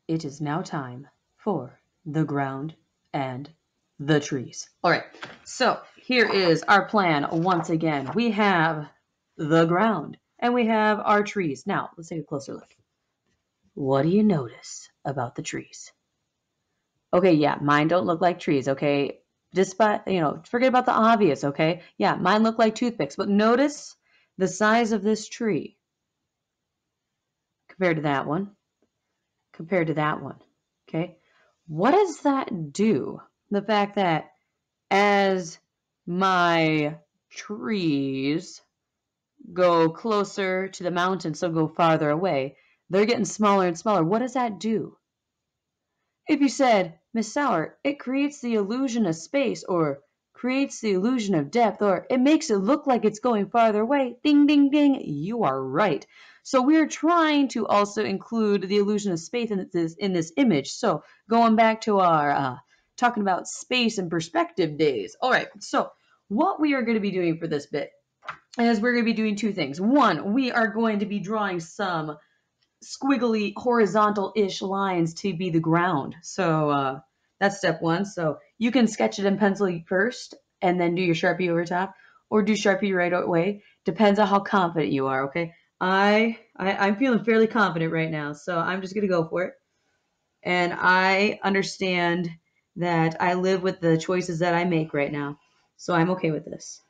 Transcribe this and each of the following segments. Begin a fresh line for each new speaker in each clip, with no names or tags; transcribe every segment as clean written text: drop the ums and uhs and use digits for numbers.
it is now time for the ground and the trees. All right, so here is our plan once again. We have the ground and we have our trees. Now, let's take a closer look. What do you notice about the trees? Okay, yeah, mine don't look like trees, okay? Despite, forget about the obvious, okay? Yeah, mine look like toothpicks, but notice the size of this tree compared to that one, okay? What does that do? The fact that as my trees go closer to the mountain, so go farther away, they're getting smaller and smaller. What does that do? If you said, Miss Sauer, it creates the illusion of space, or creates the illusion of depth, or it makes it look like it's going farther away, ding, ding, ding, you are right. So we're trying to also include the illusion of space in this image. So going back to our talking about space and perspective days. All right, so what we are going to be doing for this bit is we're going to be doing two things. One, we are going to be drawing some squiggly horizontal-ish lines to be the ground. So that's step one. So you can sketch it in pencil first and then do your Sharpie over top, or do Sharpie right away. Depends on how confident you are, okay? I'm feeling fairly confident right now, so I'm just gonna go for it. And I understand that I live with the choices that I make right now, so I'm okay with this.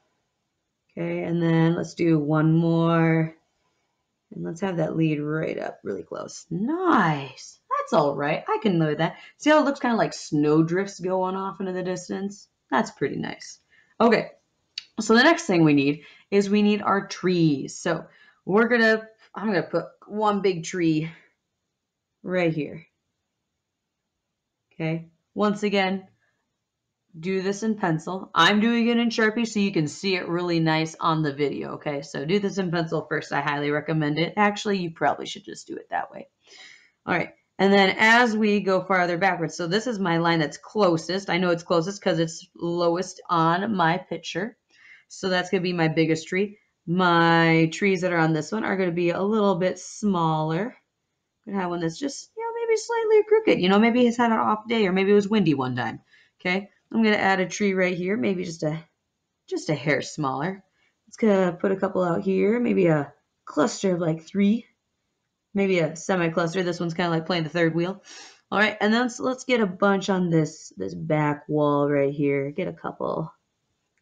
Okay, and then let's do one more. And let's have that lead right up really close. Nice. That's all right. I can live with that. See how it looks kind of like snowdrifts going off into the distance? That's pretty nice. Okay, so the next thing we need is we need our trees. So I'm gonna put one big tree right here. Okay, once again, do this in pencil. I'm doing it in Sharpie so you can see it really nice on the video, okay? So do this in pencil first. I highly recommend it. Actually, you probably should just do it that way. All right, and then as we go farther backwards, so this is my line that's closest. I know it's closest because it's lowest on my picture. So that's going to be my biggest tree. My trees that are on this one are going to be a little bit smaller. I'm going to have one that's just, maybe slightly crooked. Maybe it's had an off day, or maybe it was windy one time. Okay, I'm going to add a tree right here, maybe just a hair smaller. Let's put a couple out here, maybe a cluster of like 3, maybe a semi-cluster. This one's kind of like playing the third wheel. All right, and then let's get a bunch on this back wall right here. Get a couple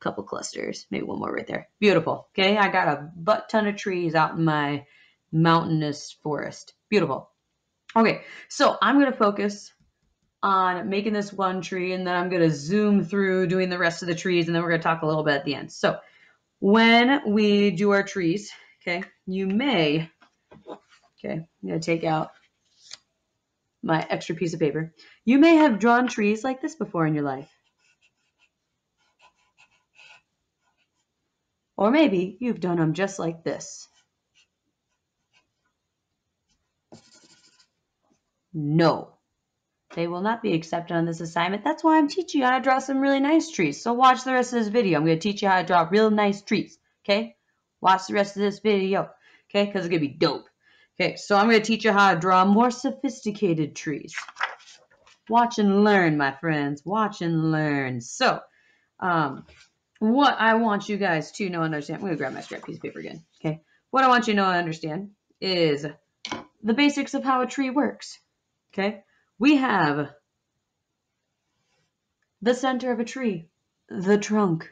clusters, maybe one more right there. Beautiful. Okay, I got a butt ton of trees out in my mountainous forest. Beautiful. Okay, so I'm going to focus on making this one tree, and then I'm going to zoom through doing the rest of the trees, and then we're going to talk a little bit at the end. So when we do our trees, okay, I'm going to take out my extra piece of paper. You may have drawn trees like this before in your life. Or maybe you've done them just like this. No, they will not be accepted on this assignment. That's why I'm teaching you how to draw some really nice trees. So watch the rest of this video. I'm going to teach you how to draw real nice trees, okay? Watch the rest of this video, okay? Because it's going to be dope. Okay, so I'm going to teach you how to draw more sophisticated trees. Watch and learn, my friends. Watch and learn. So, what I want you guys to know and understand, I'm going to grab my scrap piece of paper again, okay? What I want you to know and understand is the basics of how a tree works, okay? We have the center of a tree, the trunk,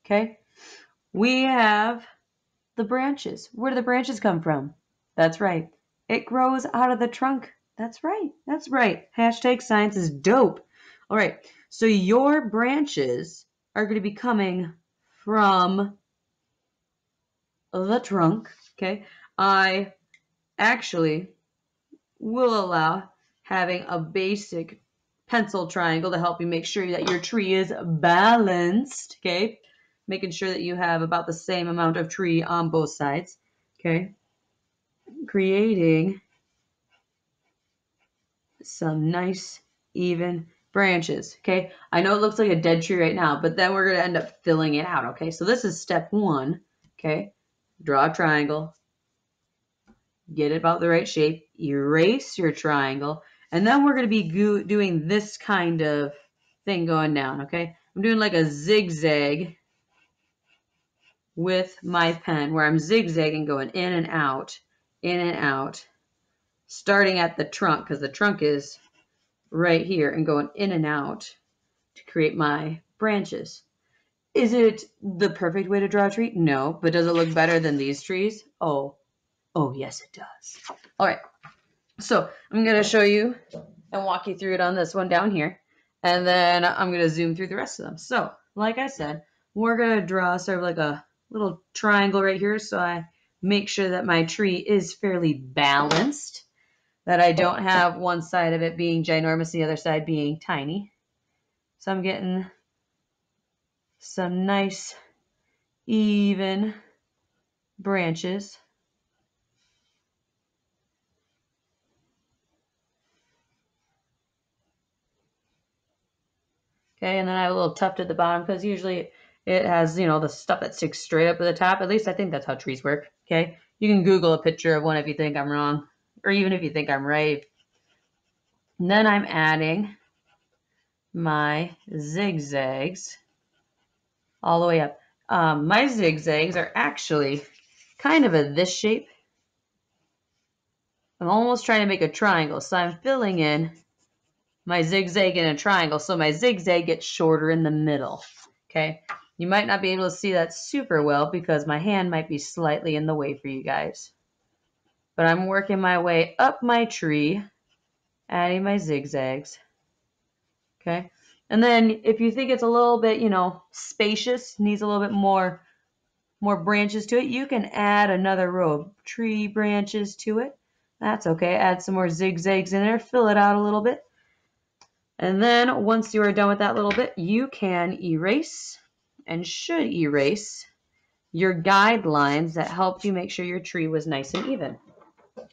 okay? We have the branches. Where do the branches come from? That's right. It grows out of the trunk. That's right. That's right. Hashtag science is dope. All right. So your branches are going to be coming from the trunk, okay? I actually will allow having a basic pencil triangle to help you make sure that your tree is balanced, okay? Making sure that you have about the same amount of tree on both sides, okay? Creating some nice, even branches, okay? I know it looks like a dead tree right now, but then we're going to end up filling it out, okay? So this is step 1, okay? Draw a triangle, get it about the right shape, erase your triangle, And then we're going to be doing this kind of thing going down, okay? I'm doing like a zigzag with my pen where I'm zigzagging going in and out, starting at the trunk because the trunk is right here and going in and out to create my branches. Is it the perfect way to draw a tree? No, but does it look better than these trees? Oh, yes, it does. All right, so I'm going to show you and walk you through it on this one down here, and then I'm going to zoom through the rest of them. So, like I said, we're going to draw sort of like a little triangle right here so I make sure that my tree is fairly balanced, that I don't have one side of it being ginormous, the other side being tiny. So I'm getting some nice, even branches. Okay, and then I have a little tuft at the bottom because usually it has, you know, the stuff that sticks straight up at the top. At least I think that's how trees work. Okay, you can Google a picture of one if you think I'm wrong, or even if you think I'm right. And then I'm adding my zigzags all the way up. My zigzags are actually kind of a this shape. I'm almost trying to make a triangle, so I'm filling in my zigzag in a triangle, so my zigzag gets shorter in the middle. Okay, you might not be able to see that super well because my hand might be slightly in the way for you guys. But I'm working my way up my tree, adding my zigzags. Okay, and then if you think it's a little bit, you know, spacious, needs a little bit more branches to it, you can add another row of tree branches to it. That's okay. Add some more zigzags in there, fill it out a little bit. And then once you are done with that little bit, you can erase and should erase your guidelines that helped you make sure your tree was nice and even.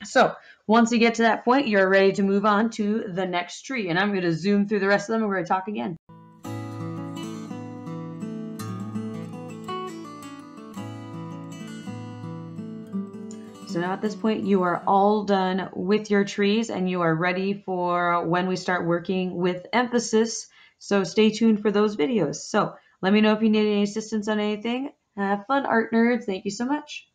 So once you get to that point, you're ready to move on to the next tree. And I'm going to zoom through the rest of them and we're going to talk again. So now at this point, you are all done with your trees and you are ready for when we start working with emphasis. So stay tuned for those videos. So let me know if you need any assistance on anything. Have fun, art nerds. Thank you so much.